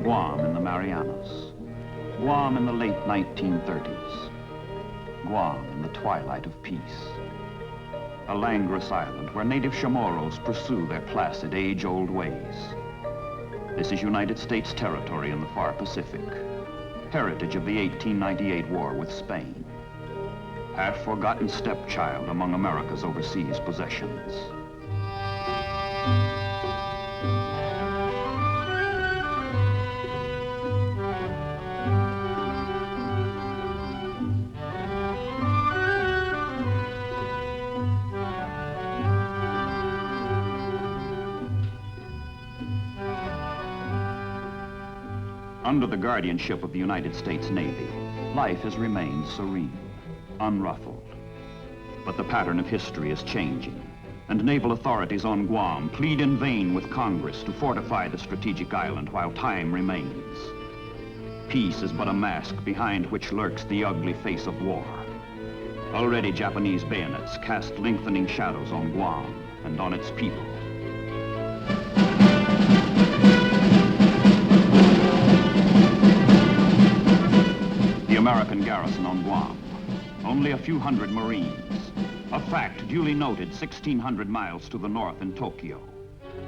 Guam in the Marianas. Guam in the late 1930s. Guam in the twilight of peace. A languorous island where native Chamorros pursue their placid, age-old ways. This is United States territory in the far Pacific, heritage of the 1898 war with Spain. Half-forgotten stepchild among America's overseas possessions. Under the guardianship of the United States Navy, life has remained serene, unruffled. But the pattern of history is changing, and naval authorities on Guam plead in vain with Congress to fortify the strategic island while time remains. Peace is but a mask behind which lurks the ugly face of war. Already Japanese bayonets cast lengthening shadows on Guam and on its people. The American garrison on Guam, only a few hundred Marines, a fact duly noted 1,600 miles to the north in Tokyo,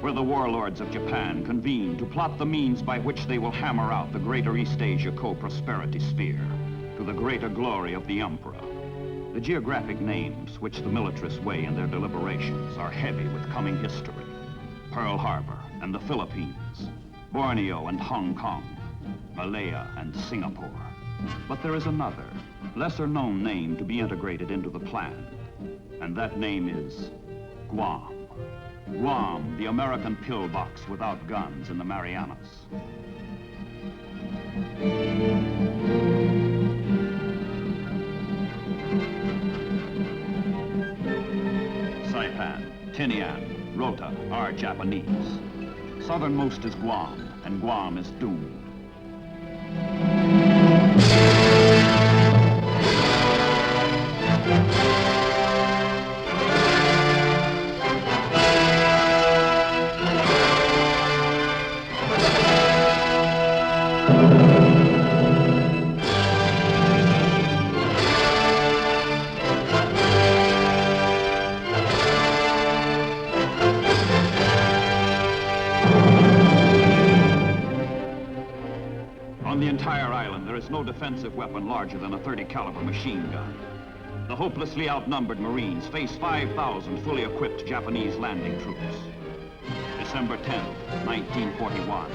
where the warlords of Japan convene to plot the means by which they will hammer out the greater East Asia co-prosperity sphere to the greater glory of the Emperor. The geographic names which the militarists weigh in their deliberations are heavy with coming history. Pearl Harbor and the Philippines, Borneo and Hong Kong, Malaya and Singapore. But there is another, lesser-known name to be integrated into the plan, and that name is Guam. Guam, the American pillbox without guns in the Marianas. Saipan, Tinian, Rota are Japanese. Southernmost is Guam, and Guam is doomed. On the entire island, there is no defensive weapon larger than a .30 caliber machine gun. The hopelessly outnumbered Marines face 5,000 fully equipped Japanese landing troops. December 10th, 1941.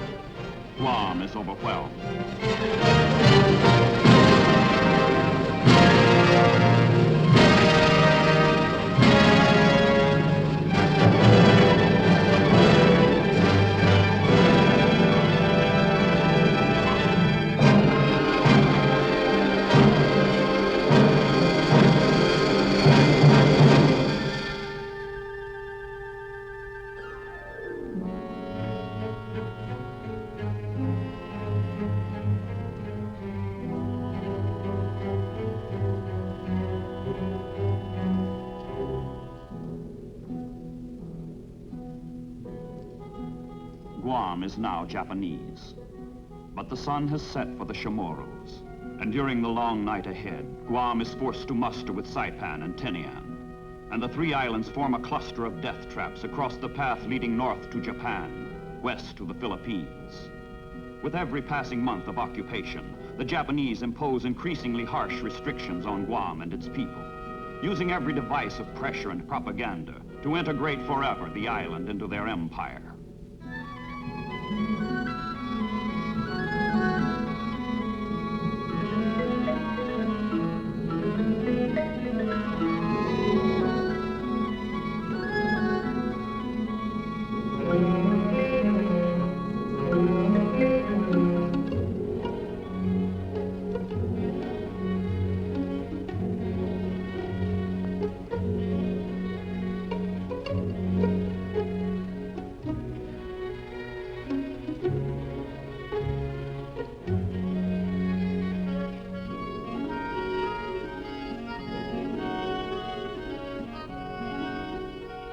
Guam is overwhelmed. Guam is now Japanese, but the sun has set for the Chamorros, and during the long night ahead, Guam is forced to muster with Saipan and Tinian, and the three islands form a cluster of death traps across the path leading north to Japan, west to the Philippines. With every passing month of occupation, the Japanese impose increasingly harsh restrictions on Guam and its people, using every device of pressure and propaganda to integrate forever the island into their empire.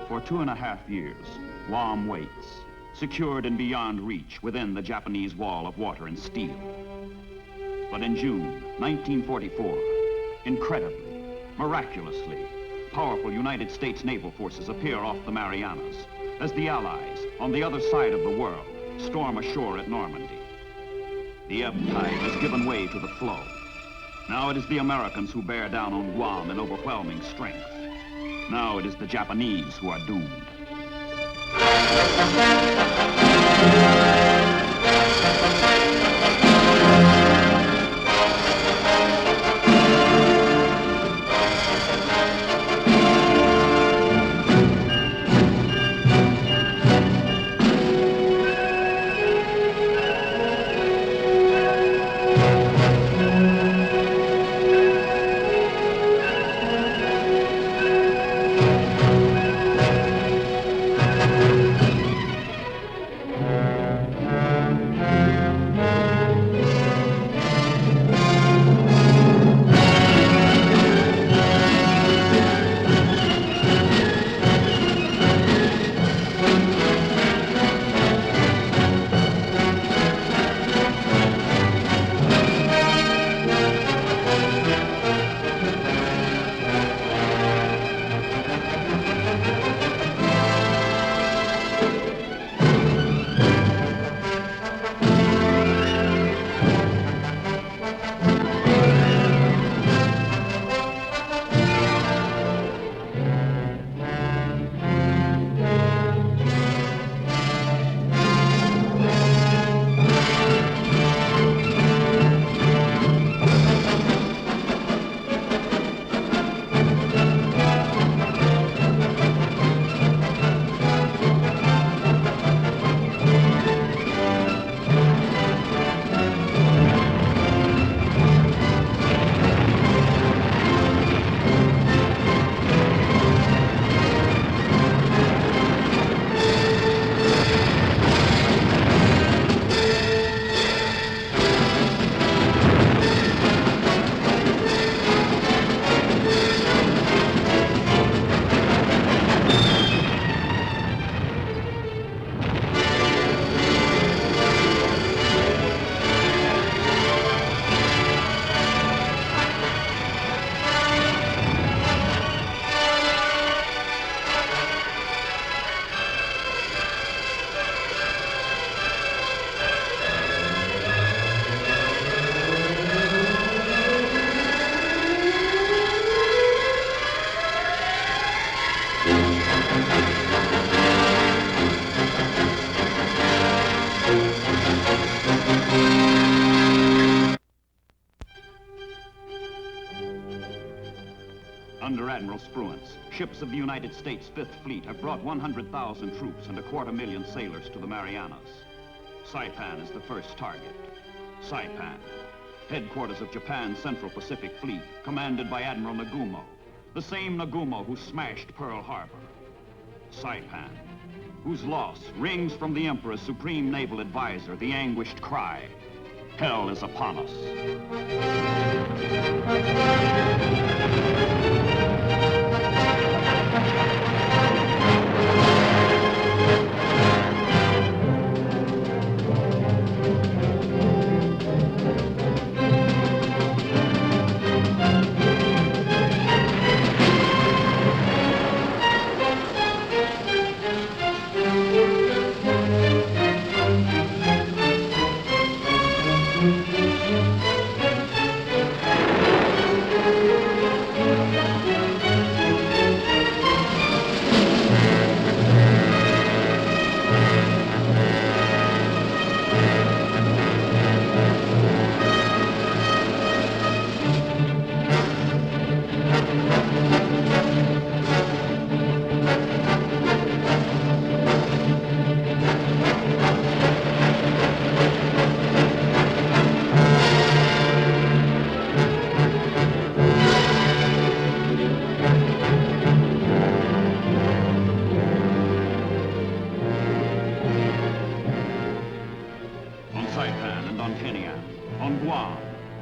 For 2.5 years, Guam waits, secured and beyond reach within the Japanese wall of water and steel. But in June 1944, incredibly, miraculously, powerful United States naval forces appear off the Marianas as the Allies, on the other side of the world, storm ashore at Normandy. The ebb tide has given way to the flow. Now it is the Americans who bear down on Guam in overwhelming strength. Now it is the Japanese who are doomed. Ships of the United States Fifth Fleet have brought 100,000 troops and 250,000 sailors to the Marianas. Saipan is the first target. Saipan, headquarters of Japan's Central Pacific Fleet, commanded by Admiral Nagumo, the same Nagumo who smashed Pearl Harbor. Saipan, whose loss rings from the Emperor's supreme naval advisor the anguished cry, "Hell is upon us."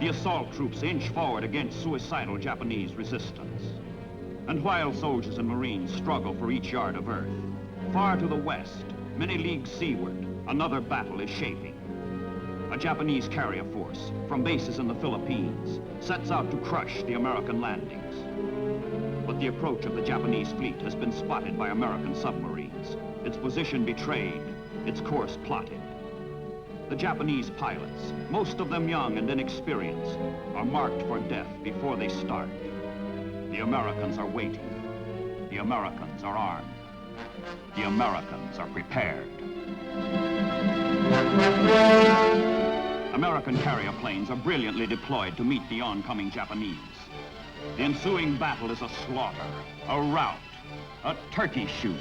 The assault troops inch forward against suicidal Japanese resistance. And while soldiers and Marines struggle for each yard of earth, far to the west, Many leagues seaward, another battle is shaping. A Japanese carrier force from bases in the Philippines sets out to crush the American landings. But the approach of the Japanese fleet has been spotted by American submarines, its position betrayed, its course plotted. The Japanese pilots, most of them young and inexperienced, are marked for death before they start. The Americans are waiting. The Americans are armed. The Americans are prepared. American carrier planes are brilliantly deployed to meet the oncoming Japanese. The ensuing battle is a slaughter, a rout, a turkey shoot.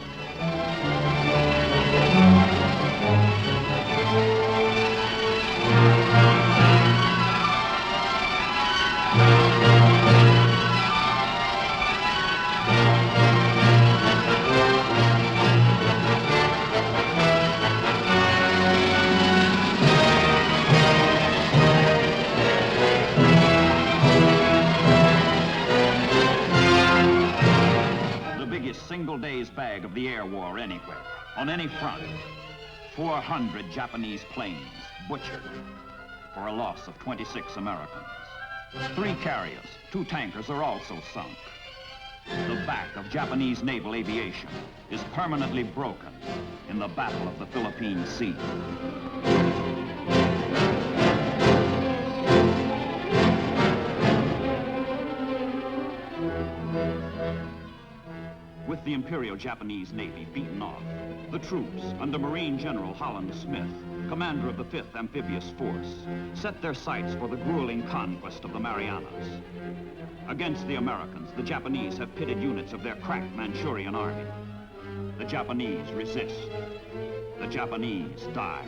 Single day's bag of the air war anywhere, on any front. 400 Japanese planes butchered for a loss of 26 Americans. 3 carriers, 2 tankers are also sunk. The back of Japanese naval aviation is permanently broken in the Battle of the Philippine Sea. With the Imperial Japanese Navy beaten off, the troops, under Marine General Holland Smith, commander of the 5th Amphibious Force, set their sights for the grueling conquest of the Marianas. Against the Americans, the Japanese have pitted units of their crack Manchurian army. The Japanese resist. The Japanese die.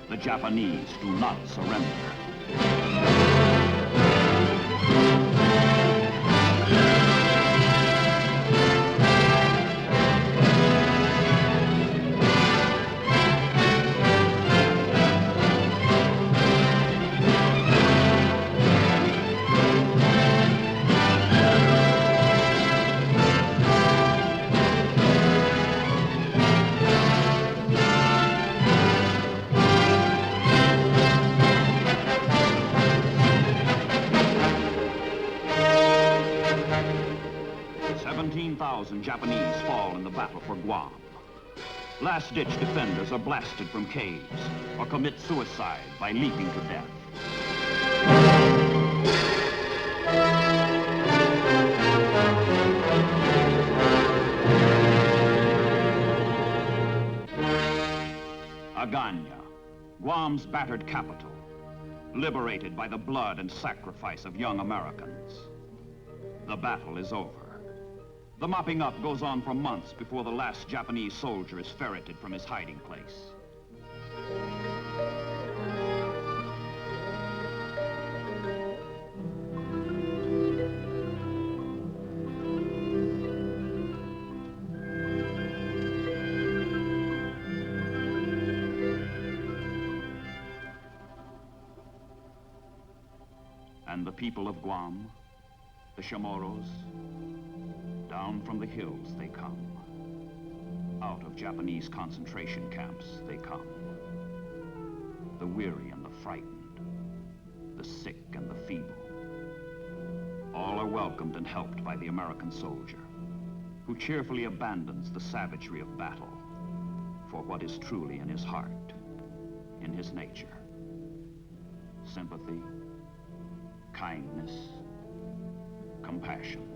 The Japanese do not surrender. 17,000 Japanese fall in the battle for Guam. Last-ditch defenders are blasted from caves or commit suicide by leaping to death. Agana, Guam's battered capital, liberated by the blood and sacrifice of young Americans. The battle is over. The mopping up goes on for months before the last Japanese soldier is ferreted from his hiding place. And the people of Guam, the Chamorros, down from the hills they come. Out of Japanese concentration camps they come. The weary and the frightened, the sick and the feeble. All are welcomed and helped by the American soldier, who cheerfully abandons the savagery of battle for what is truly in his heart, in his nature. Sympathy, kindness, compassion.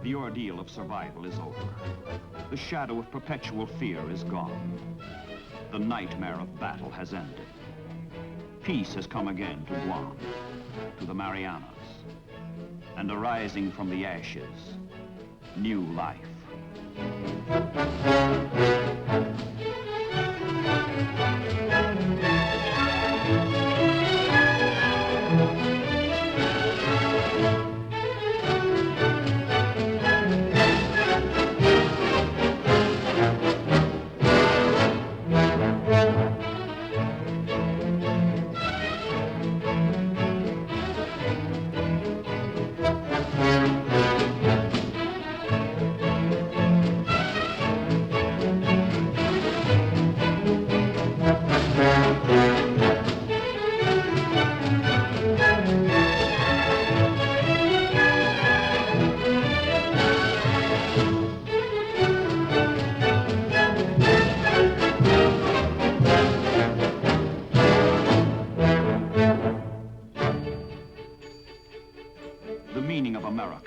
The ordeal of survival is over. The shadow of perpetual fear is gone. The nightmare of battle has ended. Peace has come again to Guam, to the Marianas, and arising from the ashes, new life.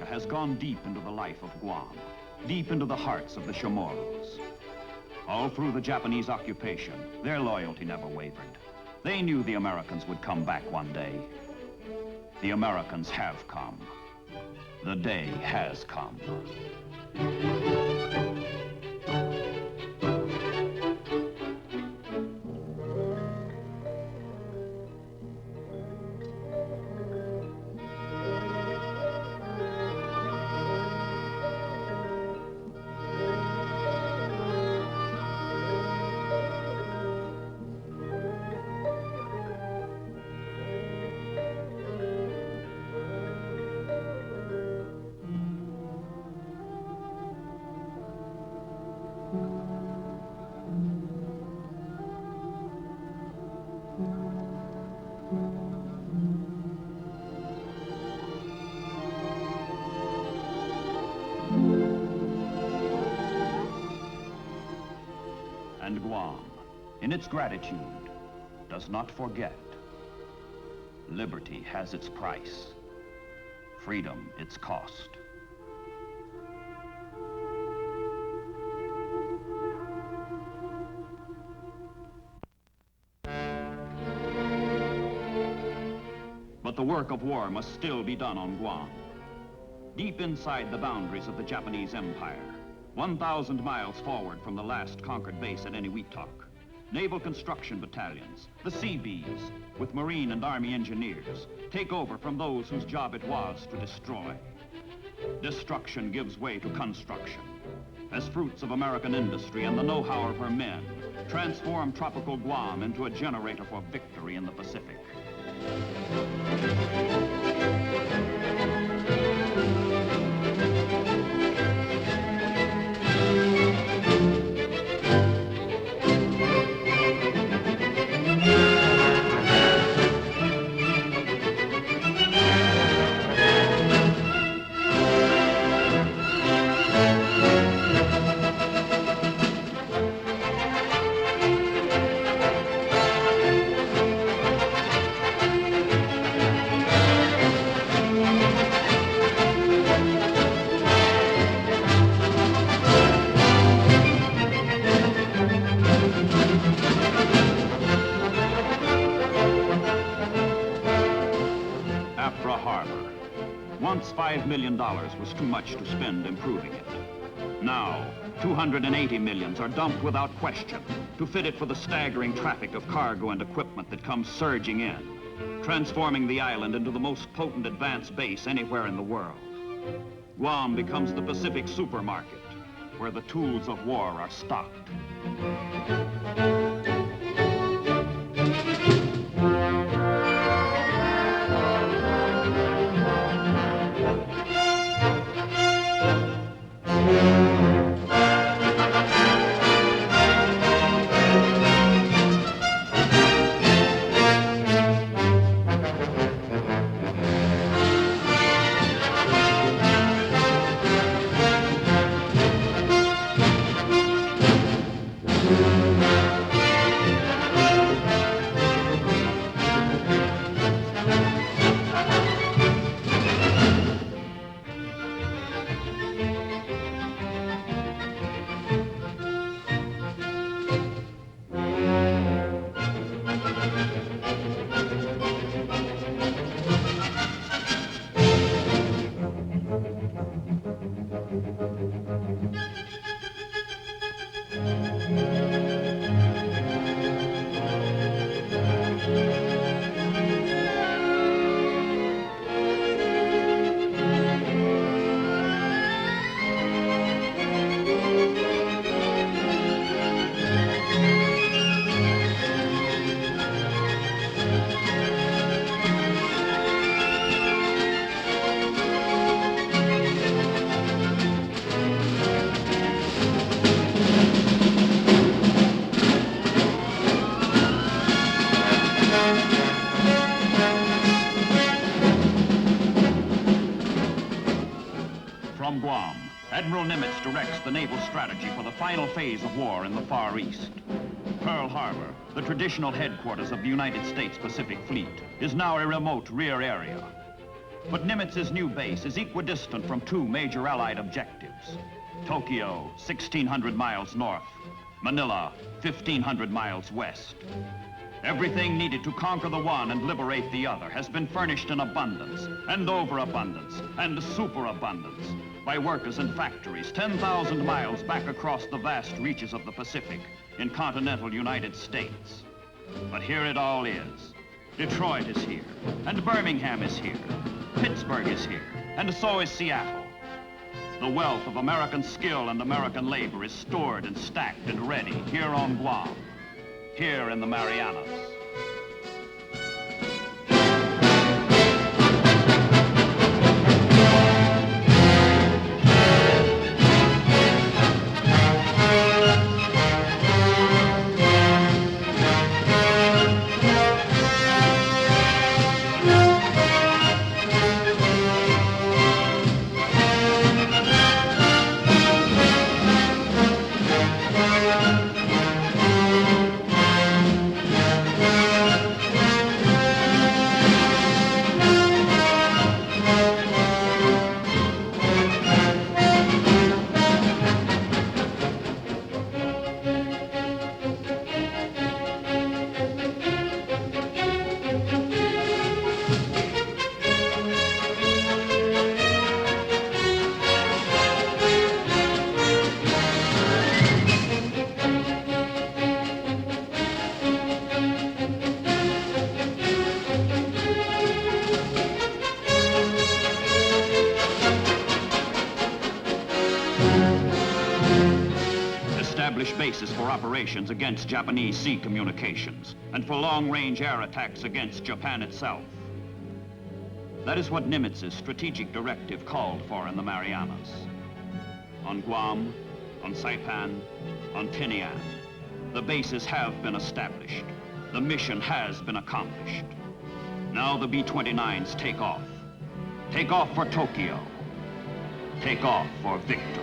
Has gone deep into the life of Guam, deep into the hearts of the Chamorros. All through the Japanese occupation, their loyalty never wavered. They knew the Americans would come back one day. The Americans have come. The day has come. And Guam, in its gratitude, does not forget. Liberty has its price, freedom its cost. But the work of war must still be done on Guam. Deep inside the boundaries of the Japanese Empire, 1,000 miles forward from the last conquered base at Eniwetok, naval construction battalions, the Seabees, with Marine and Army engineers, take over from those whose job it was to destroy. Destruction gives way to construction, as fruits of American industry and the know-how of her men transform tropical Guam into a generator for victory in the Pacific. Once $5 million was too much to spend improving it. Now, 280 millions are dumped without question to fit it for the staggering traffic of cargo and equipment that comes surging in, transforming the island into the most potent advanced base anywhere in the world. Guam becomes the Pacific supermarket, where the tools of war are stocked. Admiral Nimitz directs the naval strategy for the final phase of war in the Far East. Pearl Harbor, the traditional headquarters of the United States Pacific Fleet, is now a remote rear area. But Nimitz's new base is equidistant from two major Allied objectives. Tokyo, 1,600 miles north. Manila, 1,500 miles west. Everything needed to conquer the one and liberate the other has been furnished in abundance, and overabundance, and superabundance by workers and factories 10,000 miles back across the vast reaches of the Pacific in continental United States. But here it all is. Detroit is here, and Birmingham is here. Pittsburgh is here, and so is Seattle. The wealth of American skill and American labor is stored and stacked and ready here on Guam, here in the Marianas. Bases for operations against Japanese sea communications and for long-range air attacks against Japan itself. That is what Nimitz's strategic directive called for in the Marianas. On Guam, on Saipan, on Tinian, the bases have been established. The mission has been accomplished. Now the B-29s take off. Take off for Tokyo. Take off for victory.